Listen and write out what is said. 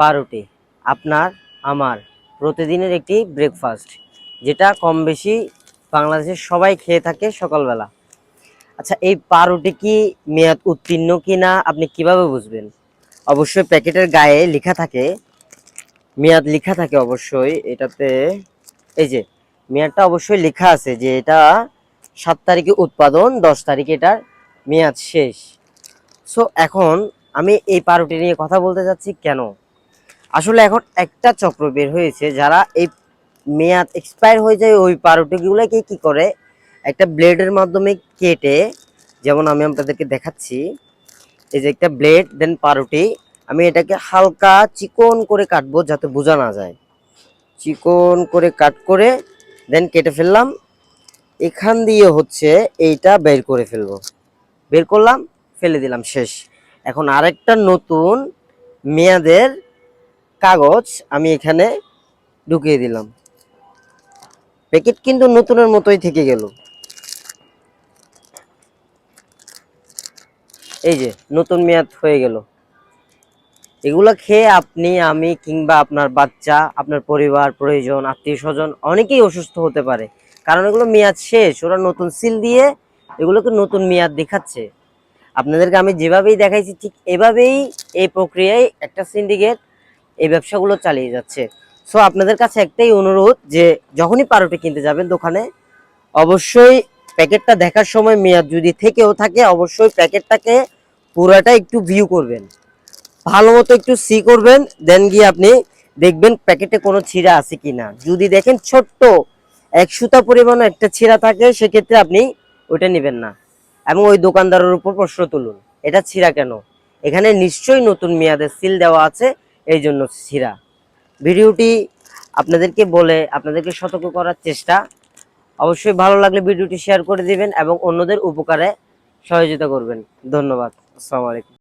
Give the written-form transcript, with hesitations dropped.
পাউরুটি আপনার আমার প্রতিদিনের একটি ব্রেকফাস্ট, যেটা কম বেশি বাংলাদেশের সবাই খেয়ে থাকে সকালবেলা। আচ্ছা, এই পাউরুটি কি মেয়াদ উত্তীর্ণ কিনা আপনি কিভাবে বুঝবেন? অবশ্যই প্যাকেটের গায়ে লেখা থাকে, মেয়াদ লেখা থাকে অবশ্যই এটাতে। এই যে মেয়াদটা অবশ্যই লেখা আছে যে এটা 7 তারিখে উৎপাদন, 10 তারিখে এটার মেয়াদ শেষ। সো এখন আমি এই পাউরুটি নিয়ে কথা বলতে চাচ্ছি কেন। আসলে এখন একটা চক্র বের হয়েছে, যারা এই মেয়াদ এক্সপায়ার হয়ে যায় ওই পাউরুটিগুলোকে কি করে, একটা ব্লেডের মাধ্যমে কেটে, যেমন আমি আপনাদেরকে দেখাচ্ছি, এই যে একটা ব্লেড দেন পাউরুটি, আমি এটাকে হালকা চিকন করে কাটবো যাতে বোঝা না যায়। চিকন করে কাট করে দেন কেটে ফেললাম, এখান দিয়ে হচ্ছে এইটা বের করে ফেলবো, বের করলাম, ফেলে দিলাম, শেষ। এখন আরেকটা নতুন মেয়াদের কাগজ আমি এখানে ঢুকিয়ে দিলাম, প্যাকেট কিন্তু নতুনের মতোই থেকে গেল। এই যে নতুন মেয়াদ হয়ে গেল। এগুলো খেয়ে আপনি, আমি কিংবা আপনার বাচ্চা, আপনার পরিবার প্রয়োজন, আত্মীয় স্বজন অনেকেই অসুস্থ হতে পারে, কারণ এগুলো মেয়াদ শেষ। ওরা নতুন সিল দিয়ে এগুলোকে নতুন মেয়াদ দেখাচ্ছে। আপনাদেরকে আমি যেভাবেই দেখাইছি ঠিক এভাবেই এই প্রক্রিয়ায় একটা সিন্ডিকেট এই ব্যবসাগুলো চালিয়ে যাচ্ছে। সো আপনাদের কাছে একটাই অনুরোধ যে যখনই পাউরুটি কিনতে যাবেন দোকানে, অবশ্যই প্যাকেটটা দেখার সময় মেয়াদ যদি থেকেও থাকে, অবশ্যই প্যাকেটটাকে পুরাটা একটু ভিউ করবেন, ভালো মতো একটু সি করবেন, দেন গিয়ে আপনি দেখবেন প্যাকেটে কোনো ছিঁড়া আছে কিনা। যদি দেখেন ছোট্ট এক সুতা পরিমাণ একটা ছিঁড়া থাকে, সেক্ষেত্রে আপনি ওইটা নেবেন না এবং ওই দোকানদারের উপর প্রশ্ন তুলুন, এটা ছিঁড়া কেন, এখানে নিশ্চয়ই নতুন মেয়াদের সিল দেওয়া আছে, এই জন্য ছিঁড়া। ভিডিওটি আপনাদেরকে বলে আপনাদেরকে সতর্ক করার চেষ্টা। অবশ্যই ভালো লাগলে ভিডিওটি শেয়ার করে দিবেন এবং অন্যদের উপকারে সহযোগিতা করবেন। ধন্যবাদ। আসসালামু আলাইকুম।